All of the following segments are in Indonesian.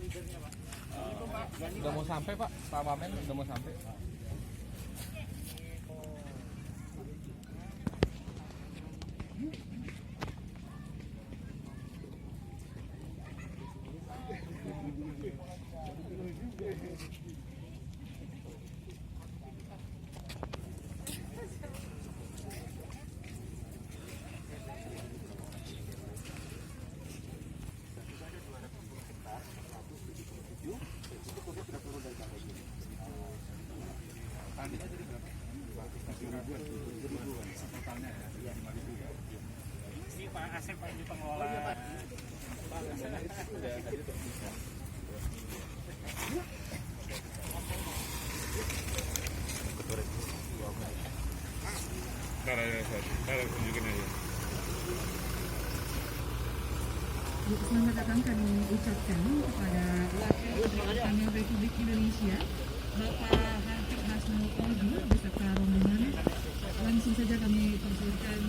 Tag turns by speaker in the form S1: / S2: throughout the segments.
S1: Udah mau sampai Pak, Pak Wamen udah mau sampai.
S2: Ini Pak Asep Pak di pengelola.
S3: Selamat datang kami ucapkan kepada Wakil Gubernur Republik Indonesia Bapak Hartik Hasnul Kolbi beserta rombongan. Langsung saja kami persilakan.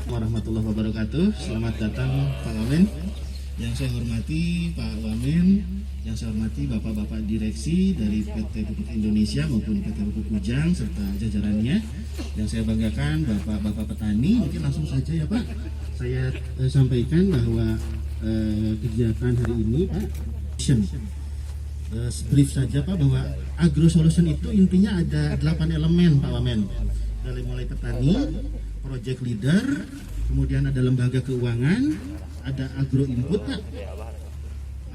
S4: Warahmatullahi wabarakatuh. Selamat datang Pak Wamen. Yang saya hormati Pak Wamen, yang saya hormati Bapak-Bapak direksi dari PT Pupuk Indonesia maupun PT Pupuk Kujang serta jajarannya. Yang saya banggakan Bapak-Bapak petani. Mungkin langsung saja ya Pak, saya sampaikan bahwa kegiatan hari ini Pak, brief saja Pak, bahwa Agro Solution itu intinya ada 8 elemen Pak Wamen. Dari mulai petani, project leader, kemudian ada lembaga keuangan, ada agro input Pak,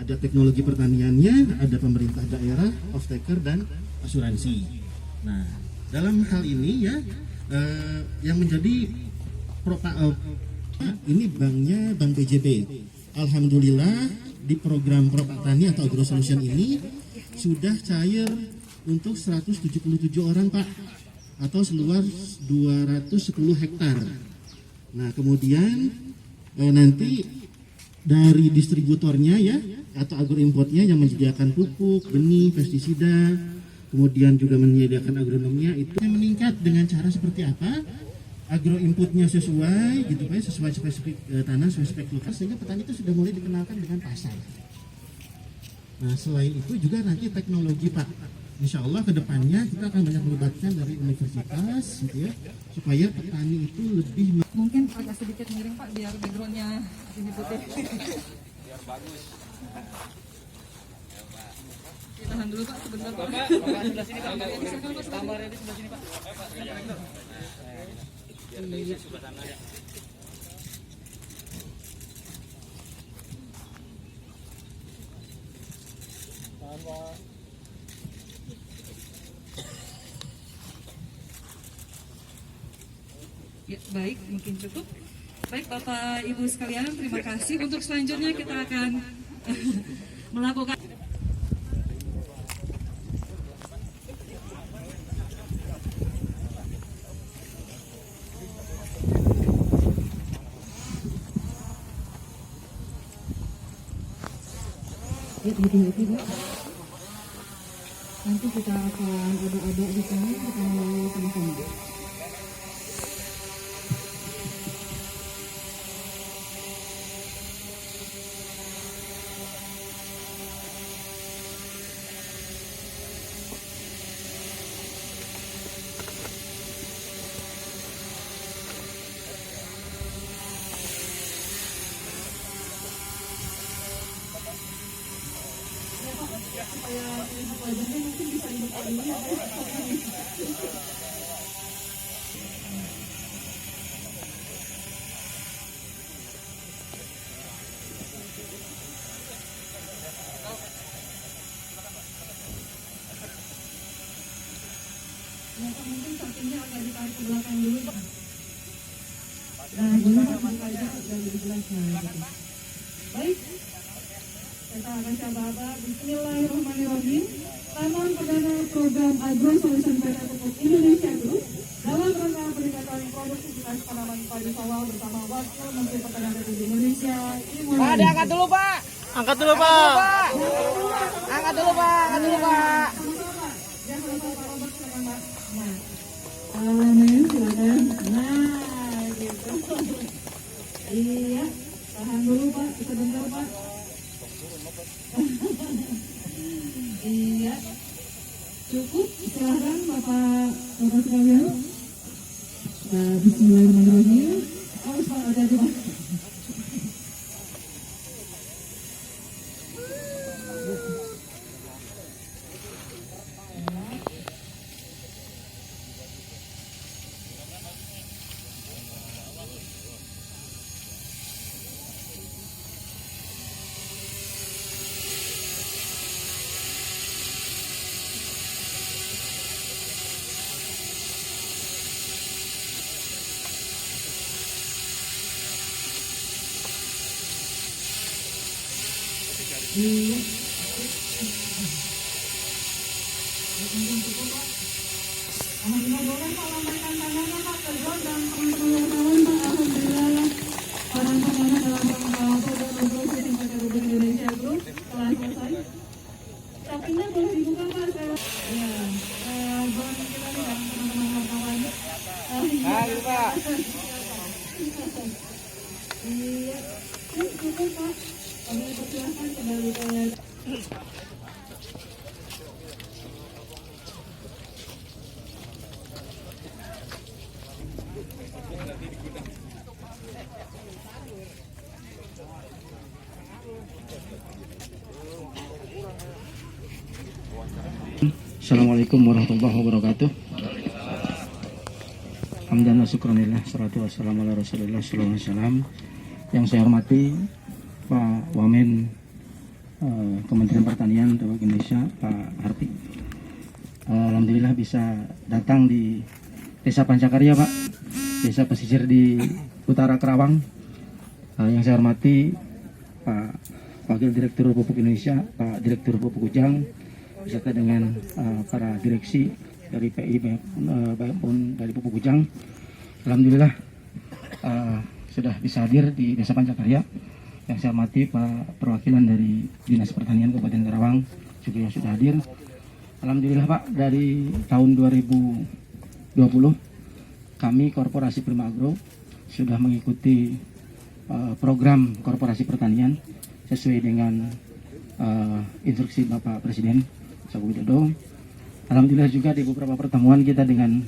S4: ada teknologi pertaniannya, ada pemerintah daerah, off-taker dan asuransi. Nah, dalam hal ini ya, yang menjadi ini banknya Bank BJB. Alhamdulillah di program Propatani atau Agro Solution ini sudah cair untuk 177 orang Pak, atau seluas 210 hektar. Nah kemudian nanti dari distributornya ya atau agro importnya yang menyediakan pupuk, benih, pestisida, kemudian juga menyediakan agronomnya itu meningkat dengan cara seperti apa? Agro inputnya sesuai gitu Pak, sesuai spesifik tanah, spesifik lokasi, sehingga petani itu sudah mulai dikenalkan dengan pasar. Nah selain itu juga nanti teknologi Pak. Insya Allah kedepannya kita akan banyak melibatkan dari universitas gitu ya, supaya petani itu lebih
S3: Mungkin agak sedikit miring Pak biar backgroundnya ini putih.
S1: Biar bagus.
S3: Tahan dulu Pak sebentar Pak.
S2: Bapak sebelah sini Pak. Gambarnya di sebelah sini Pak. Biar dari sebelah sana ya.
S3: Ya, baik, mungkin cukup. Baik Bapak Ibu sekalian, terima kasih. Untuk selanjutnya kita akan melakukan ya, hati-hati Pak. Nanti kita akan ada di sana, kita mulai sama-sama. Mungkin sampingnya agak ditarik ke belakang dulu Pak. Nah, ini Pak, agak lebih jelas. Baik, Kita akan coba Bismillahirrahmanirrahim. Taman Perdana Program Agro Solution PT Pupuk Indonesia Group dalam rangka peningkatan produktivitas tanaman padi sawah bersama Wakil Menteri Pertanian Republik Indonesia.
S5: Pak, diangkat dulu Pak. Angkat dulu Pak. Angkat dulu Pak. Angkat dulu Pak.
S3: Amin, silakan. Nah, gitu. Iya, tahan dulu Pak, sebentar Pak. Iya, cukup. Silakan Bapak sekalian. Bismillahirrahmanirrahim. Awas Pak, hati-hati Pak.
S6: Assalamualaikum warahmatullahi wabarakatuh. Hamdan wa syukranillah, salatu wassalamu ala rasulillah sallallahu alaihi wasallam. Yang saya hormati Pak Wamen Kementerian Pertanian Republik Indonesia, Pak Harti. Alhamdulillah bisa datang di Desa Pancakarya Pak, desa pesisir di utara Kerawang. Yang saya hormati Pak Wakil Direktur Pupuk Indonesia, Pak Direktur Pupuk Ujang, beserta dengan para direksi dari PI maupun dari Pupuk Ujang. Alhamdulillah sudah bisa hadir di Desa Pancakarya. Yang saya hormati Pak Perwakilan dari Dinas Pertanian Kabupaten Karawang juga yang sudah hadir. Alhamdulillah Pak, dari tahun 2020 kami Korporasi Prima Agro sudah mengikuti program Korporasi Pertanian sesuai dengan instruksi Bapak Presiden Joko Widodo. Alhamdulillah juga di beberapa pertemuan kita dengan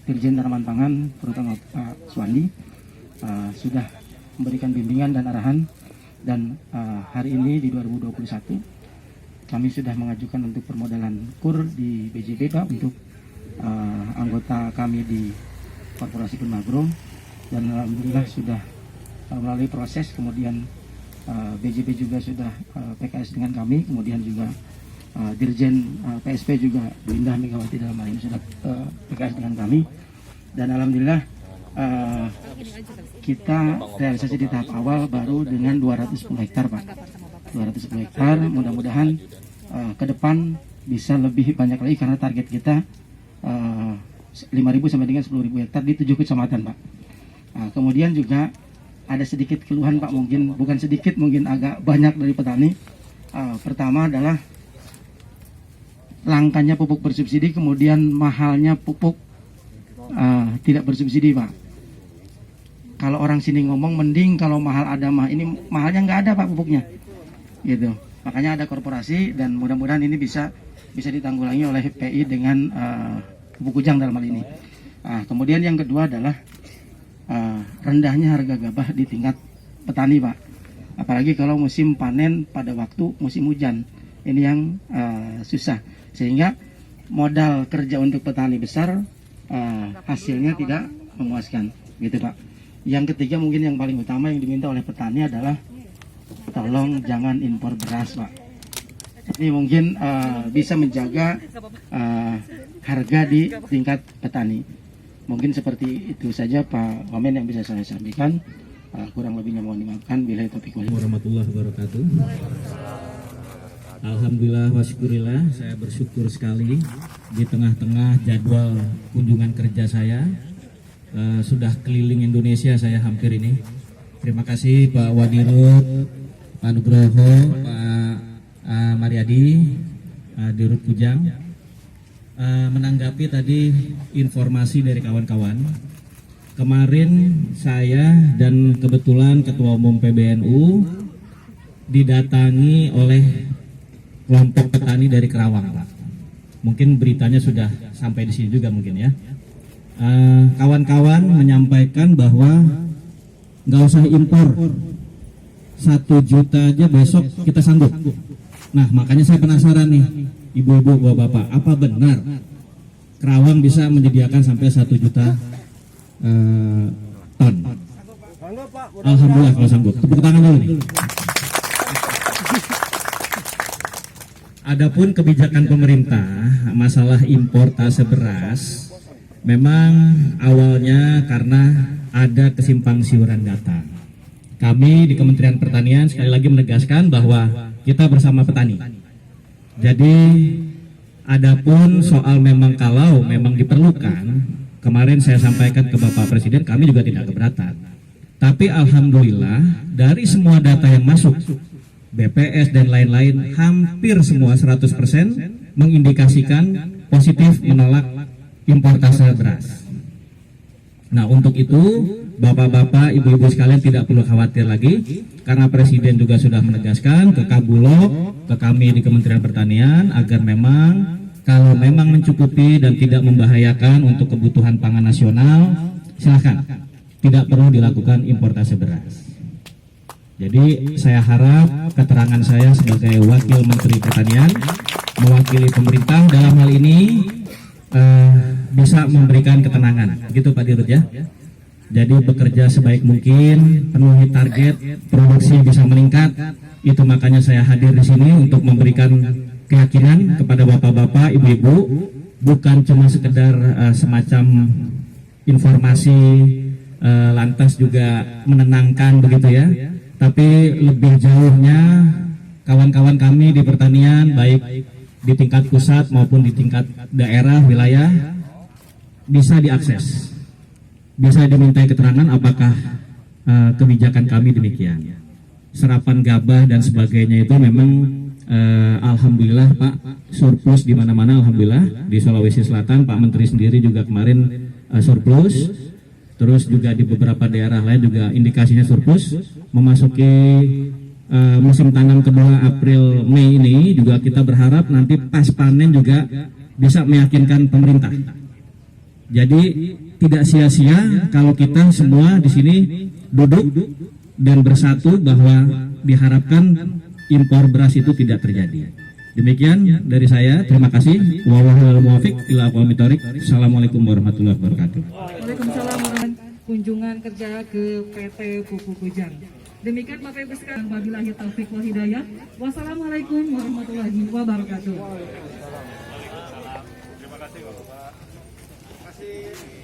S6: Dirjen Tanaman Pangan, terutama Pak Suwandi, sudah memberikan bimbingan dan arahan. Dan hari ini di 2021 kami sudah mengajukan untuk permodalan KUR di BJB Pak untuk anggota kami di Korporasi Prima Agro, dan alhamdulillah sudah melalui proses, kemudian BJB juga sudah PKS dengan kami, kemudian juga Dirjen PSP juga Bu Indah Megawati dalam hal ini sudah PKS dengan kami. Dan alhamdulillah kita realisasi di tahap awal baru dengan 210 hektar Pak, 210 hektar. Mudah-mudahan ke depan bisa lebih banyak lagi karena target kita 5.000 sampai dengan 10.000 hektar di 7 kecamatan Pak. Kemudian juga ada sedikit keluhan Pak, mungkin bukan sedikit, mungkin agak banyak dari petani. Pertama adalah langkanya pupuk bersubsidi, kemudian mahalnya pupuk tidak bersubsidi Pak. Kalau orang sini ngomong mending kalau mahal ada ini mahalnya nggak ada Pak pupuknya, gitu. Makanya ada korporasi, dan mudah-mudahan ini bisa ditanggulangi oleh PI dengan Pupuk Ujang dalam hal ini. Kemudian yang kedua adalah rendahnya harga gabah di tingkat petani Pak. Apalagi kalau musim panen pada waktu musim hujan, ini yang susah, sehingga modal kerja untuk petani besar hasilnya tidak memuaskan, gitu Pak. Yang ketiga mungkin yang paling utama yang diminta oleh petani adalah tolong jangan impor beras Pak. Ini mungkin bisa menjaga harga di tingkat petani. Mungkin seperti itu saja Pak Wamen yang bisa saya sampaikan. Kurang lebihnya mohon dimaafkan. Billahi taufiq wal hidayah.
S7: Warahmatullahi wabarakatuh. Alhamdulillah wa syukurillah, saya bersyukur sekali di tengah-tengah jadwal kunjungan kerja saya sudah keliling Indonesia saya hampir ini. Terima kasih Pak Wadirut, Pak Nugroho, Pak Mariadi, Dirut Kujang menanggapi tadi informasi dari kawan-kawan. Kemarin saya dan kebetulan Ketua Umum PBNU didatangi oleh kelompok petani dari Kerawang, Pak. Mungkin beritanya sudah sampai di sini juga mungkin ya. Kawan-kawan menyampaikan bahwa nggak usah impor, 1 juta aja besok kita sanggup. Nah, makanya saya penasaran nih, ibu-ibu, bapak-bapak, apa benar Kerawang bisa menyediakan sampai 1 juta ton? Alhamdulillah kalau sanggup. Tepuk tangan dulu nih. Adapun kebijakan pemerintah masalah importase beras, memang awalnya karena ada kesimpangsiuran data. Kami di Kementerian Pertanian sekali lagi menegaskan bahwa kita bersama petani. Jadi adapun soal memang kalau memang diperlukan, kemarin saya sampaikan ke Bapak Presiden, kami juga tidak keberatan. Tapi alhamdulillah dari semua data yang masuk, BPS dan lain-lain, hampir semua 100% mengindikasikan positif menolak importase beras. Nah, untuk itu bapak-bapak, ibu-ibu sekalian tidak perlu khawatir lagi, karena Presiden juga sudah menegaskan ke Kabulog, ke kami di Kementerian Pertanian, agar memang kalau memang mencukupi dan tidak membahayakan untuk kebutuhan pangan nasional, silakan, tidak perlu dilakukan importase beras. Jadi saya harap keterangan saya sebagai Wakil Menteri Pertanian mewakili pemerintah dalam hal ini bisa memberikan ketenangan, gitu Pak Dirut ya. Jadi bekerja sebaik mungkin, penuhi target, produksi bisa meningkat. Itu makanya saya hadir di sini untuk memberikan keyakinan kepada bapak-bapak, ibu-ibu, bukan cuma sekedar semacam informasi lantas juga menenangkan begitu ya. Tapi lebih jauhnya kawan-kawan kami di pertanian, baik di tingkat pusat maupun di tingkat daerah, wilayah, bisa diakses, bisa dimintai keterangan apakah kebijakan kami demikian. Serapan gabah dan sebagainya itu memang alhamdulillah Pak, surplus di mana-mana alhamdulillah. Di Sulawesi Selatan Pak Menteri sendiri juga kemarin surplus. Terus juga di beberapa daerah lain juga indikasinya surplus. Memasuki musim tanam kedua April Mei ini juga kita berharap nanti pas panen juga bisa meyakinkan pemerintah. Jadi tidak sia-sia kalau kita semua di sini duduk dan bersatu bahwa diharapkan impor beras itu tidak terjadi. Demikian dari saya, terima kasih. Wallahul muwaffiq ila aqwamit thoriq. Assalamualaikum warahmatullahi wabarakatuh.
S3: Waalaikumsalam kunjungan kerja ke PT Pupuk Kujang. Demikian Bapak Ibu sekalian, wabillahi taufiq wal hidayah. Wassalamualaikum warahmatullahi wabarakatuh.
S1: Terima kasih Bapak. Terima kasih.